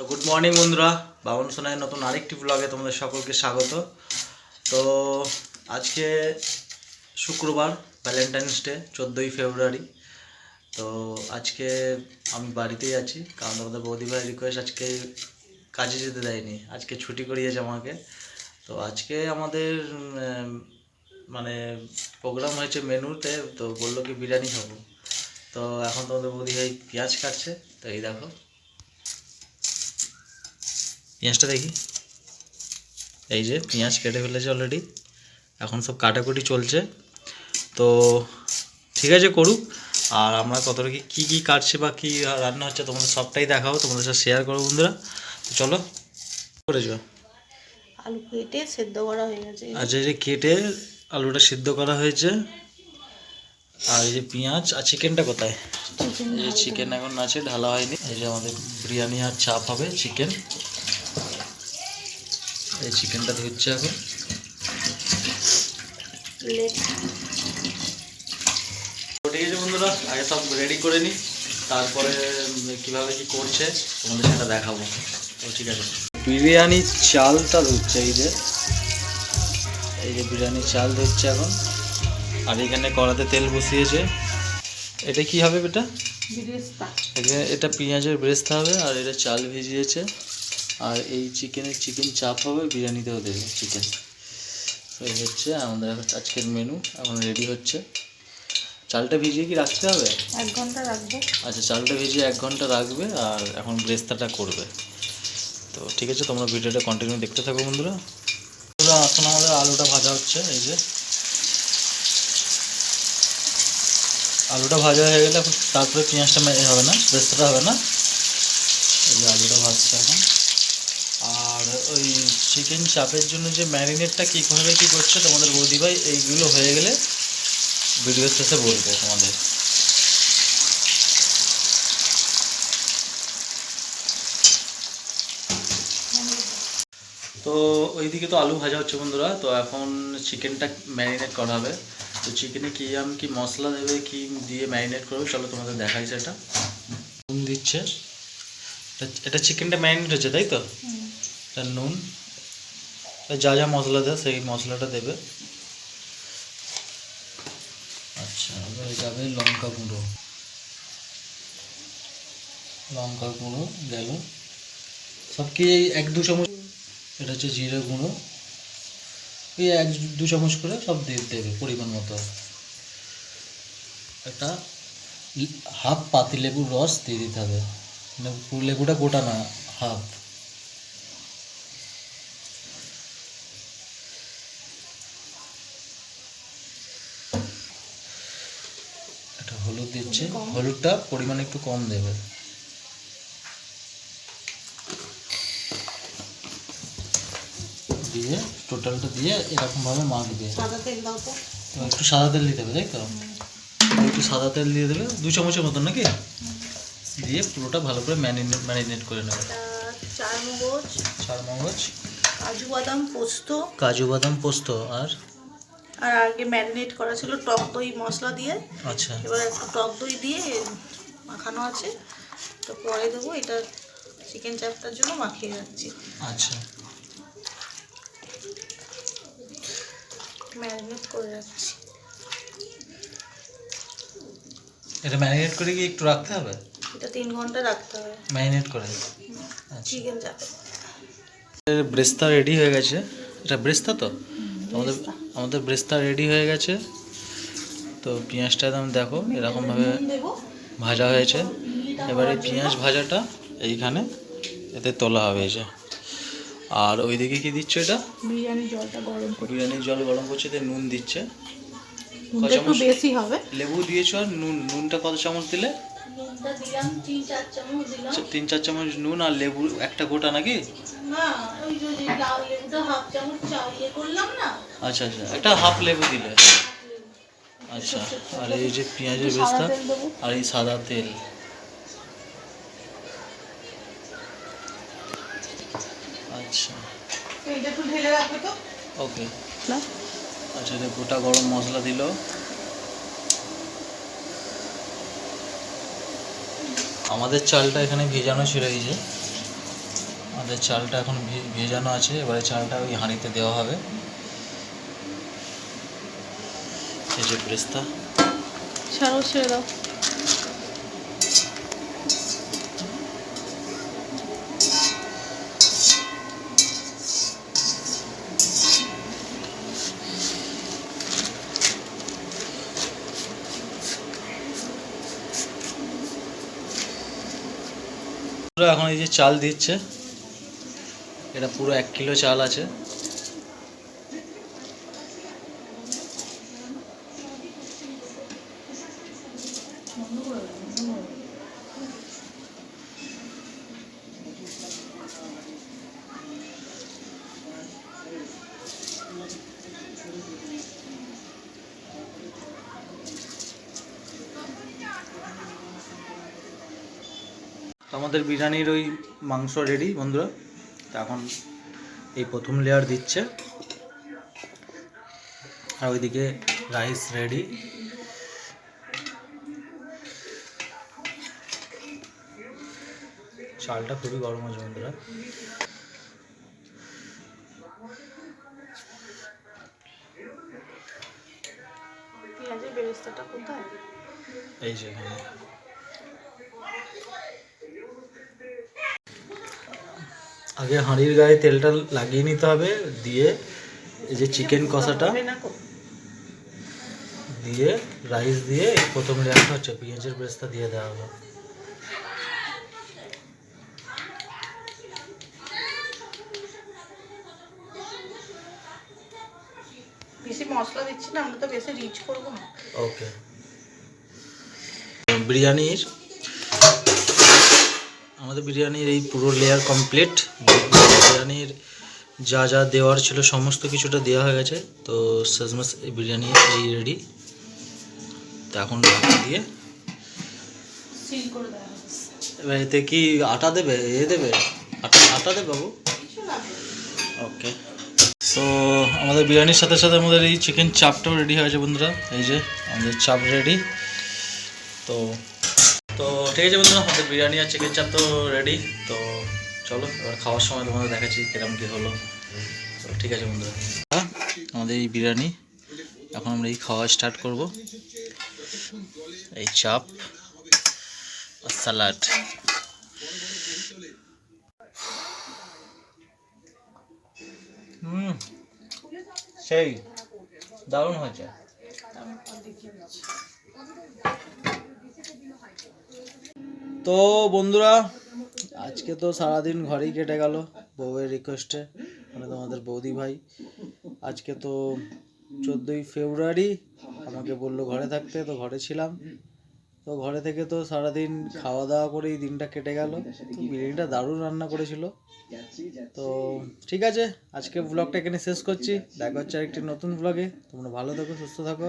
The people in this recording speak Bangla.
তো গুড মর্নিং বন্ধুরা, বাবন সোনায় নতুন আরেকটি ব্লগে তোমাদের সকলকে স্বাগত। তো আজকে শুক্রবার, ভ্যালেন্টাইন্স ডে, 14ই ফেব্রুয়ারি। তো আজকে আমি বাড়িতেই আছি, কারণ আমাদের বৌদিভাই রিকোয়েস্ট আজকে কাজে যেতে দেয়নি, আজকে ছুটি করিয়েছে আমাকে। তো আজকে আমাদের মানে প্রোগ্রাম হয়েছে মেনুতে, তো বললো কি বিরিয়ানি খাবো। তো এখন তোমাদের বৌদিভাই পেঁয়াজ কাটছে, তো এই দেখো পেঁয়াজটা দেখি, এই যে পেঁয়াজ কেটে ফেলেছে অলরেডি, এখন সব কাটাকুটি চলছে। তো ঠিক আছে, করুক। আর আমরা কতটা কী কী কাটছে বা কী রান্না হচ্ছে তোমাদের সবটাই দেখাবো, তোমাদের সাথে শেয়ার করবো বন্ধুরা। তো চলো করেছো। আলু কেটে সেদ্ধ করা হয়ে গেছে। আচ্ছা, এই যে কেটে আলুটা সিদ্ধ করা হয়েছে, আর এই যে পেঁয়াজ আর চিকেনটা কোথায়? এই যে চিকেন এখন আছে, ঢালা হয়নি। এই যে আমাদের বিরিয়ানি আর চাপ হবে চিকেন, এই চিকেনটা ধুচ্ছে এখন। ঠিক আছে বন্ধুরা, আগে সব রেডি করে নিই, তারপরে কীভাবে কী করছে তোমাদের সেটা দেখাবো। তো ঠিক আছে, বিরিয়ানির চালটা ধুচ্ছে, এই যে বিরিয়ানির চাল ধুচ্ছে এখন। আর এখানে কড়াতে তেল বসিয়েছে। এটা কি হবে বেটা? এটা পেঁয়াজের ব্রেস্তা হবে, আর এটা চাল ভিজিয়েছে। আর এই চিকেন চাপ হবে, বিরিয়ানিতেও দেবে চিকেন। তো এই হচ্ছে আমাদের আজকের মেনু, এখন রেডি হচ্ছে। চালটা ভিজিয়ে কি রাখতে হবে? 1 ঘন্টা রাখবো। আচ্ছা, চালটা ভিজিয়ে 1 ঘন্টা রাখবে, আর এখন ব্রেস্তাটা করবে। তো ঠিক আছে, তোমরা ভিডিওটা কন্টিনিউ দেখতে থাকো বন্ধুরা। এখন আমাদের আলুটা ভাজা হচ্ছে। এই যে আলুটা ভাজা হয়ে গেলে তারপরে পেঁয়াজটা হবে না, ব্রেস্তাটা হবে না। এই যে আলুটা ভাজছে এখন। আর ওই চিকেন চাপের জন্য যে ম্যারিনেটটা কীভাবে কী করছে তোমাদের বৌদিভাই, এইগুলো হয়ে গেলে ভিডিও শেষে বলবো তোমাদের। তো ওইদিকে তো আলু ভাজা হচ্ছে বন্ধুরা, তো এখন চিকেনটা ম্যারিনেট করা হবে। তো চিকেনে কী মশলা দেবে, কী দিয়ে ম্যারিনেট করবে, চলো তোমাদের দেখাই সেটা। নুন দিচ্ছে, এটা চিকেনটা ম্যারিনেট হচ্ছে তাই তো? এটা নুন, যা যা মশলা দেয় সেই মশলাটা দেবে। আচ্ছা, এবারে যাবে লঙ্কা গুঁড়ো গেল, সব কি 1-2 চামচ। এটা হচ্ছে জিরে গুঁড়ো, এই 1-2 চামচ করে সব দেবে পরিমাণ মতো। একটা হাফ পাতিলেবুর রস দিয়ে দিতে হবে, মানে পুরো লেবুটা গোটা না, হাফ। একটা হলুদ দিচ্ছে, হলুদটা পরিমাণ একটু কম দেবে। দিয়ে টোটালটা দিয়ে এরকমভাবে মাখবে। সাদা তেল দাও তো। একটু সাদা তেল দিতে হবে তাই তো? একটু সাদা তেল দিয়ে দেবে 2 চামচের মতন নাকি, দিয়ে পুরোটা ভালো করে ম্যারিনেট করে নেবে। 4 মগজ, কাজু বাদাম পোস্ত আর আগে ম্যারিনেট করা ছিল টক দই মশলা দিয়ে। আচ্ছা, এবার একটু টক দই দিয়ে মাখানো আছে, তো পরে দেবো। এটা চিকেন চাপটার জন্য মাখিয়ে রাখছি। আচ্ছা, ম্যারিনেট করে রাখছি। এটা ম্যারিনেট করে কি একটু রাখতে হবে? এটা 3 ঘন্টা রাখতে হবে ম্যারিনেট করে। চিকেন চাপে। ব্রেস্তা রেডি হয়ে গেছে। এটা ব্রেস্তা তো আমাদের ব্রেস্তা রেডি হয়ে গেছে। তো পেঁয়াজটা একদম দেখো এরকমভাবে ভাজা হয়েছে। এবার এই পেঁয়াজ ভাজাটা এইখানে এতে তোলা হবে, এই যে। আর ওইদিকে কি দিচ্ছে? এটা বিরিয়ানির জল গরম করছে, এতে নুন দিচ্ছে। কত চামচ বেশি হবে? লেবু দিয়েছো, আর নুনটা কত চামচ দিলে? 3-4 চামচ নুন, আর লেবু একটা গোটা নাকি? আচ্ছা আচ্ছা, একটা হাফ লেবু দিলে। আচ্ছা, আর এই যে পেঁয়াজের বেস্তা আর এই সাদা তেল। আচ্ছা, ওকে। আচ্ছা, এটা গোটা গরম মশলা দিল। আমাদের চালটা এখানে ভেজানো ছিল, এই যে আমাদের চালটা এখন ভেজানো আছে, এবারে চালটা ওই হাঁড়িতে দেওয়া হবে। এই যে ব্রেস্তা, ছাড়ো, ছেড়ে দাও। এখন এই যে চাল দিচ্ছে, এটা পুরো 1 কিলো চাল আছে। তো আমাদের বিরিয়ানির ওই মাংস রেডি বন্ধুরা। তো এখন এই প্রথম লেয়ার দিচ্ছে, আর ওইদিকে রাইস রেডি। চালটা খুবই গরম আছে বন্ধুরা। পেঁয়াজের বেরেস্তাটা কোথায়? এই যে এখানে। আগে হাঁড়ির গায়ে তেলটা লাগিয়ে নিতে হবে, দিয়ে এই যে চিকেন কষাটা দিয়ে রাইস দিয়ে এই প্রথম লেয়ারটা হচ্ছে পেঁয়াজের বেরেস্তা দিয়ে দেওয়া হবে। বেশি মশলা দিচ্ছি না, আমরা তো বেশি রিচ করবো না। ওকে, বিরিয়ানির আমাদের বিরিয়ানির এই পুরো লেয়ার কমপ্লিট। বিরিয়ানির যা যা দেওয়ার ছিল সমস্ত কিছুটা দেওয়া হয়ে গেছে। তো শেষমেশ এই বিরিয়ানি এই রেডি। তো এখন ঢাকা দিয়ে সিল করে দেওয়া হবে। এবার এতে কি আটা দেবে, দেবে আটা দেবে বাবু? ওকে, তো আমাদের বিরিয়ানির সাথে সাথে আমাদের এই চিকেন চাপটাও রেডি হয়েছে বন্ধুরা। এই যে আমাদের চাপ রেডি। তো তো ঠিক আছে বন্ধুরা, আমাদের বিরিয়ানি আর চিকেন চাপ তো রেডি। তো চলো এবার খাওয়ার সময় তোমাদের দেখাচ্ছি কিরকম কী হলো। তো ঠিক আছে বন্ধুরা, আমাদের এই বিরিয়ানি এখন আমরা এই খাওয়া স্টার্ট করব। এই চাপ আর স্যালাড। সেই দারুণ হয়েছে। তো বন্ধুরা, আজকে তো সারাদিন ঘরেই কেটে গেল বউয়ের রিকোয়েস্টে, মানে তোমাদের বৌদি ভাই। আজকে তো 14ই ফেব্রুয়ারি, আমাকে বললো ঘরে থাকতে, তো ঘরে ছিলাম। তো ঘরে থেকে তো সারাদিন খাওয়া দাওয়া করেই দিনটা কেটে গেল। তো বিরিয়ানিটা দারুণ রান্না করেছিল। তো ঠিক আছে, আজকে ব্লগটা এখানে শেষ করছি। দেখা হচ্ছে আরেকটি নতুন ব্লগে। তোমরা ভালো থাকো, সুস্থ থাকো।